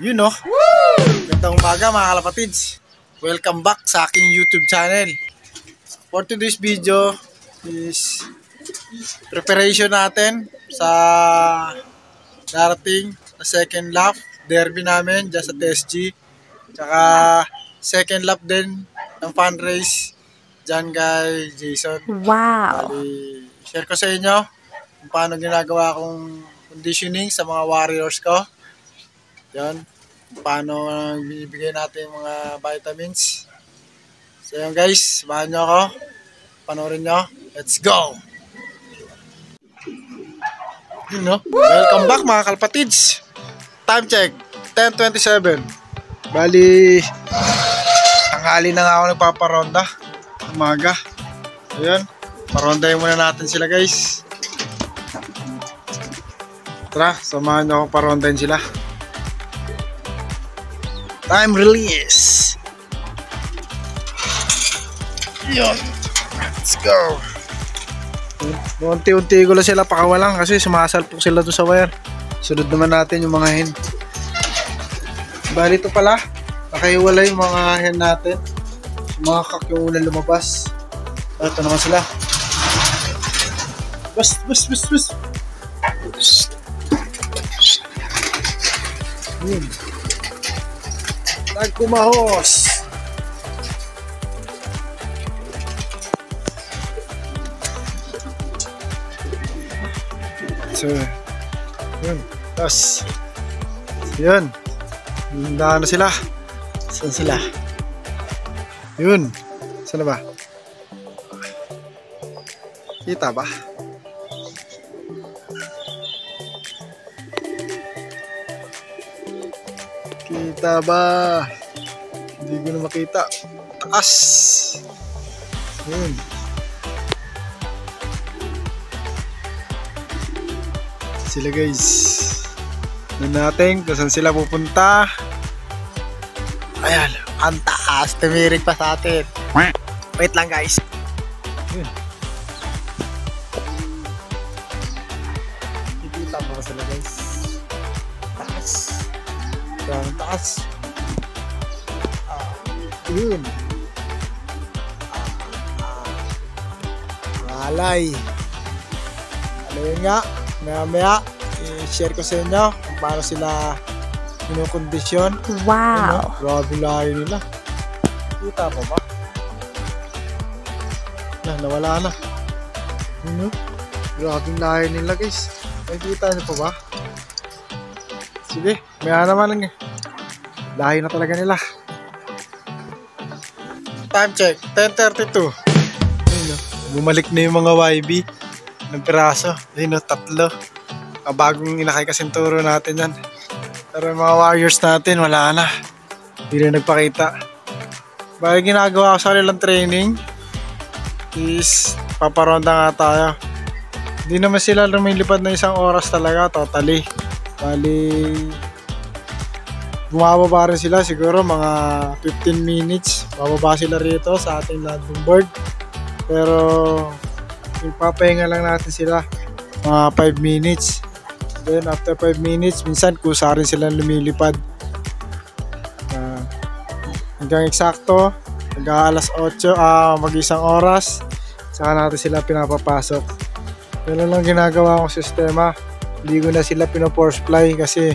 You know, gandang umaga mga kalapatids. Welcome back sa aking YouTube channel. For today's video is preparation natin sa darating na second lap derby namin dyan sa TSG. Tsaka second lap din ng fun race dyan kay Jason. Wow! Bali, share ko sa inyo kung paano ginagawa kong conditioning sa mga warriors ko. Yan, paano binibigay natin yung mga vitamins. So yan guys, samahan nyo ako. Panoorin nyo. Let's go! You know, welcome back mga kalpatids. Time check, 10:27. Bali, tanghali na nga ako nagpaparonda. Umaga. Ayan, parondahin muna natin sila guys. Tara, samahan nyo ako parondahin sila. Time release. Yun. Let's go. Unti-unti ko lang sila pakawalan kasi sumasalpok sila doon sa wire. Sunod naman natin yung mga hen. Bali ito pala, nakahiwala yung mga hen natin. Mga kak yung unang lumabas. Ito naman sila. Bust. Yun. Nagkumahos. So, yun. Tapos, yun. Handa na sila. Saan sila? Yun. Saan ba? Kita ba? Kita ba? Hindi ko na makita. Taas. Yun. Sila guys. Doon natin kung saan sila pupunta. Ayan. Ang taas. Tumirik pa sa atin. Wait lang guys. Yun. Ikita pa ba sila guys? Taas. Ang taas. Yun. Malay. Ano yun nga? Maya i-share ko sa inyo kung paano sila kinukondisyon. Wow! Ano? Grabe layo nila. Kita pa ba? Nawala na. Ano? Grabe layo nila guys. Nakikita nyo pa ba? Sige, maya naman lang eh. Layo na talaga nila. Time check, 10:32. Bumalik na yung mga YB ng piraso. Ayun o, 3. Bagong inakay kasinturo natin yan. Pero yung mga warriors natin, wala na. Hindi na nagpakita. Bali ginagawa ko sa kanilang training is paparonda nga tayo. Hindi naman sila lumilipad na 1 oras talaga, totally. Bali bumababa rin sila siguro mga 15 minutes. Bababa sila rito sa ating landing board. Pero ipapahinga lang natin sila mga 5 minutes. Then after 5 minutes, minsan kusa rin silang lumilipad. Hanggang eksakto, hanggang alas 8, mag-1 oras, saka natin sila pinapapasok. Yan lang ginagawa kong sistema. Hindi ko na sila pino-force fly kasi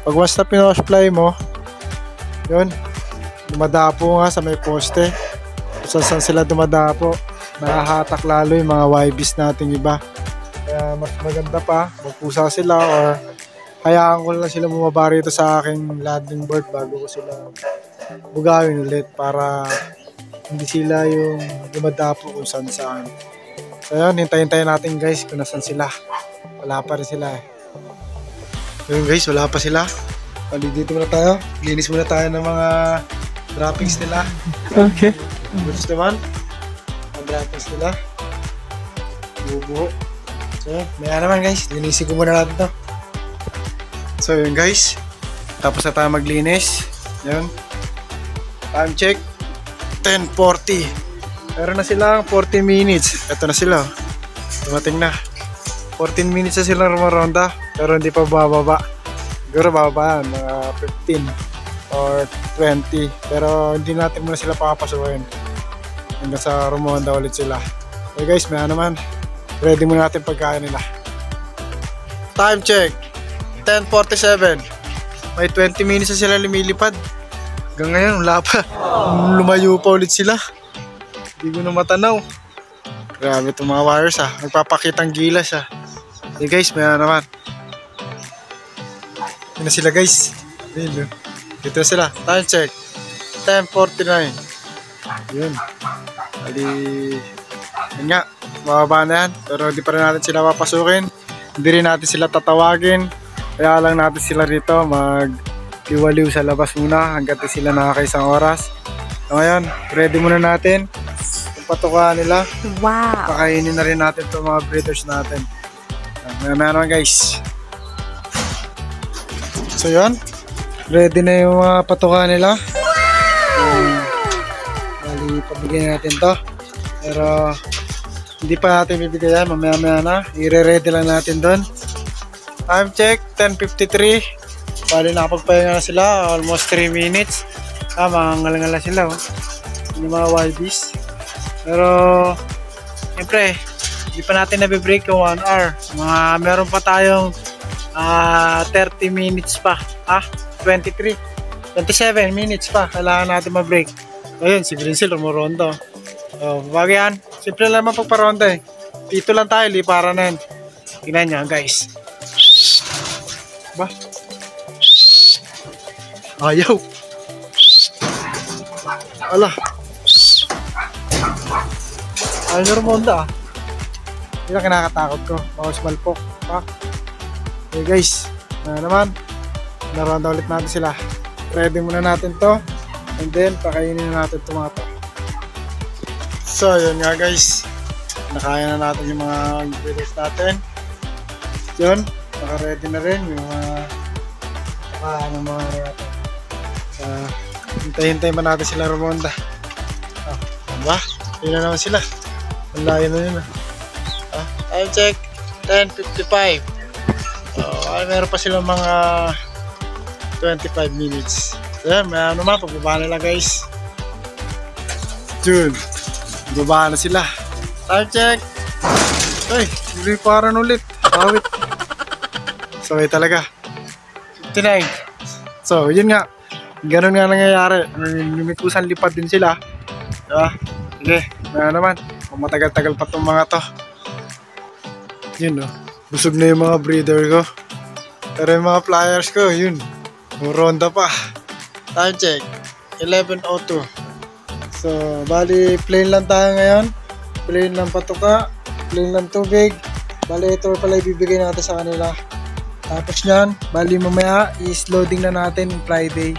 pag once na pino-force fly mo, yun, dumadapo nga sa may poste. Kung saan sila dumadapo, nakahatak lalo yung mga YBs nating iba. Kaya mas maganda pa, magpusa sila or hayaan ko lang sila bumaba rito sa aking landing board bago ko sila bugawin ulit para hindi sila yung dumadapo kung saan saan. So yun, hintayin natin guys kung nasan sila. Wala pa rin sila eh. Yun guys, wala pa sila. Bali dito muna tayo. Linis muna tayo ng mga droppings nila. Okay. Goods naman. Ang droppings nila. Bubuho. So yun, maya naman guys. Linisin ko muna natin to. So yun guys. Tapos na tayo maglinis. Yun. Time check. 10:40. Meron na silang 40 minutes. Ito na sila. Dumating na. 14 minutes na silang rumaronda pero hindi pa bababa. Siguro bababa yan, mga 15 or 20. Pero hindi natin muna sila papapasukin. Hanggang sa Romonda ulit sila. Okay guys, may naman. Ready muna natin pagkain nila. Time check. 10:47. May 20 minutes na sila lumilipad. Hanggang ngayon, wala pa. Lumayo pa ulit sila. Hindi ko na matanaw. Grabe itong mga wires ha. Nagpapakitang gilas ha. Okay guys, may naman. Yun na sila guys. Yun, dito na sila. Time check. 10:49. Yun. Bali, yun nga. Mababa na yan. Pero hindi pa rin natin sila papasukin. Hindi rin natin sila tatawagin. Kaya lang natin sila rito mag-iwaliw sa labas muna hanggat sila nakakaisang oras. So ngayon, ready muna natin yung patukaan nila. Wow. Pakainin na rin natin itong mga breeders natin. Maya naman guys. So yun, ready na yung mga patukaan nila. Bali, pabigyan natin to. Pero hindi pa natin bibigay yan, mamaya na. I-ready lang natin doon. Time check, 10:53. Bali nakapagpahinga na sila, almost 3 minutes. Mangal-ngal na sila yung mga YBs. Pero siyempre hindi pa natin nabibreak yung 1 hour. Meron pa tayong 30 minutes pa. 27 minutes pa kailangan natin ma-break. Ayun, si Greensill rumurondo. Bagay yan, simple lang naman pagparonda eh. Dito lang tayo, liparan na yan. Tingnan nyo guys. Ba? Ayaw. Ala. Ayaw na rumonda ah. Hindi lang kinakatakot ko. Bawas malpok. Okay guys, naman. Naronda ulit natin sila. Ready muna natin to. And then, pakainin na natin ito mga to. So, yun nga guys. Nakain na natin yung mga ingredients natin. Yun, naka-ready na rin yung mga natin. Hintay-hintay ba natin sila rumonda? Diba? Yun na naman sila. Ang layo na yun. Time check, 10:55. Meron pa silang mga 25 minutes. So, yan, may ano naman, pagbaba nila guys. Yun. Baba na sila. Time check. Ay, hindi parang ulit. Awit. So, talaga. 59. So, yun nga. Ganun nga nangyayari. Lumikusan lipad din sila. Diba? Sige, may naman. Kung matagal-tagal pa itong mga to. Yun, no. Busog na yung mga breeder ko. Pero yung mga flyers ko, yun. Ronda pa. Time check. 11:02. So, bali, plain lang tayo ngayon. Plain lang patuka. Plain lang tubig. Bali, ito pala ibibigay natin sa kanila. Tapos nyan, bali mamaya, is-loading na natin Friday.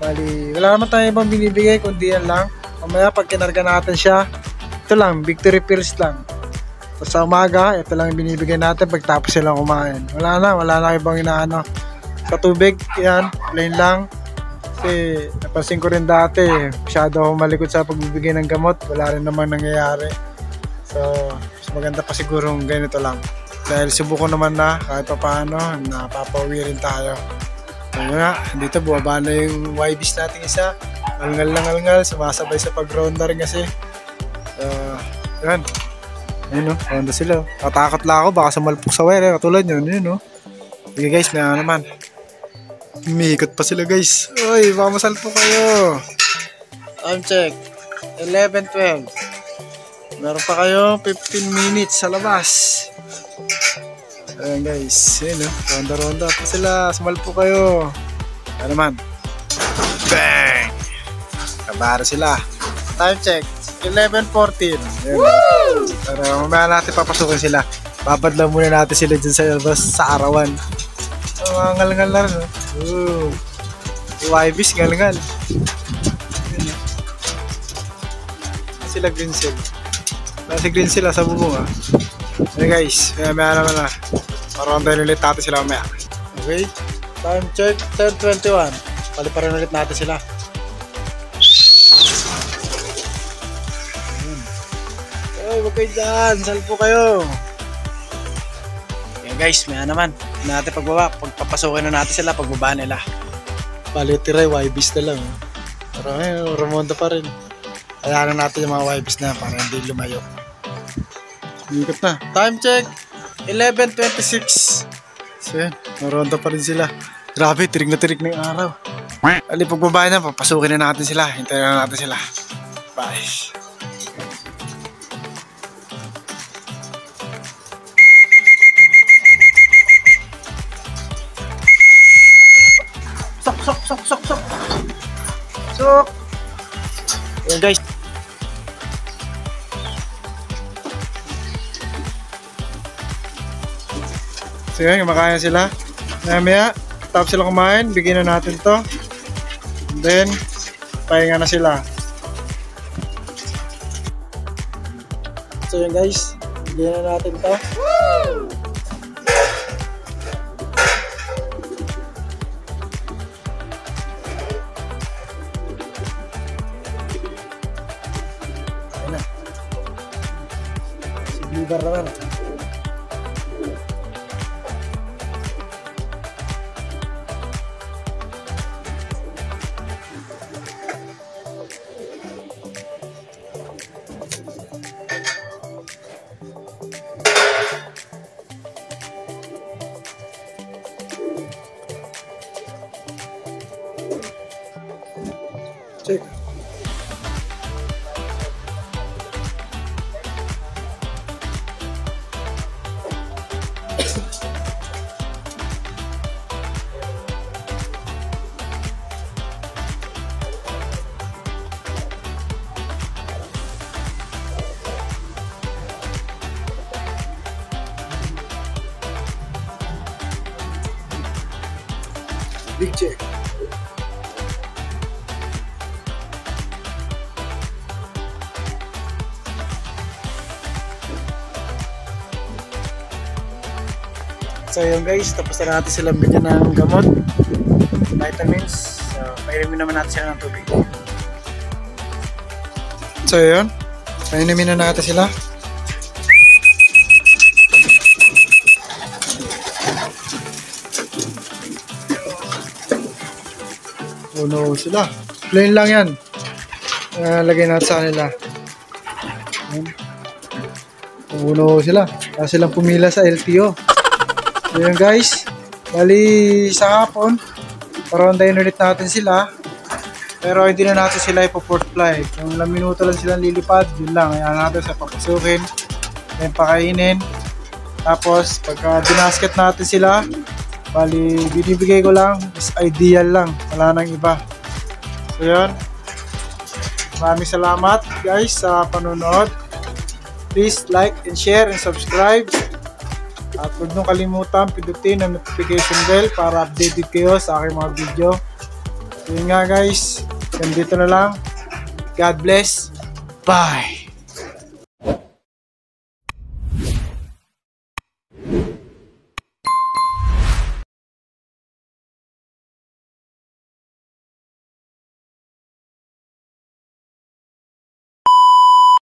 Bali, wala naman tayo ibang binibigay, kundi yan lang. Mamaya, pag kinarga natin siya, ito lang, victory pills lang. Tapos sa umaga, ito lang binibigay natin pagtapos silang kumain. Wala na ibang inaano. Sa tubig, yan, plain lang. Kasi napansin ko rin dati, masyado ako malikot sa pagbibigay ng gamot, wala rin naman nangyayari. So, mas maganda pa sigurong ganito lang. Dahil subuko naman na kahit pa paano, napapauwi rin tayo. Kaya nga, dito buwaba na yung YBs natin isa. Ngalngal, sumasabay sa pag-ronda rin kasi. Yan. Ayun o, ronda sila. Tatakot lang ako, baka sumalpok sa wire, katulad yun, yun o. Sige guys, may naman. Umikot pa sila guys. Uy, baka masalpo kayo. Time check. 11:12. Meron pa kayo 15 minutes sa labas. Ayan guys. Ayan o. Ronda-ronda pa sila. Sumalpo kayo. Ayan naman. Bang! Kabara sila. Time check. 11:14. Ayan o. Pero mamaya natin papasukin sila. Babad lang muna natin sila dyan sa labas sa arawan. Mga ngal-ngal na rin. YBs ngal-ngal. Sila Greensill. Si Greensill sa bubong ha. Okay guys, maya naman na. Marondahin ulit natin sila mamaya. Okay, time check 10:21. Paliparan ulit natin sila. Ay, wag kayo dyan. Salpo kayo. Okay guys, maya naman. natin pagbaba. Pagpapasukin na natin sila pagbaba nila. Bali tira YBs na lang. Pero Ramonda pa rin. Ayanan natin yung mga YBs na para hindi lumayo. Ikot na. Time check. 11:26. So yan, Ramonda pa rin sila. Grabe, tirig na yung araw. Ali, pagbaba na, papasukin na natin sila. Hintayin na natin sila. Bye. Sok. Ayan guys. So yun, kumakain sila. Maya, tapos sila kumain, bigyan na natin to. And then, pahinga na sila. So yun guys, bigyan na natin to. Ayan na. Si Blibar naman. Check. Big check. So yun guys, tapos na natin silang bigyan ng gamot, vitamins. So, painumin naman natin sila ng tubig. So yun, painumin na natin sila. Uno sila. Plain lang yan. Lagay natin sa kanila. Uno sila. Kasi silang pumila sa LTO. So yun guys, bali sa hapon, parondayin ulit natin sila. Pero hindi na natin sila ipo-port fly. Kung ilang minuto lang silang lilipad, yun lang. Ayan natin sa papasukin, then pakainin. Tapos pagka dinasket natin sila, bali binibigay ko lang is ideal lang, wala nang iba. So yun, maraming salamat guys sa panonood. Please like and share and subscribe. At huwag niyong kalimutan pindutin ang notification bell para updated kayo sa aking mga video. So yun nga guys, ganito na lang. God bless. Bye!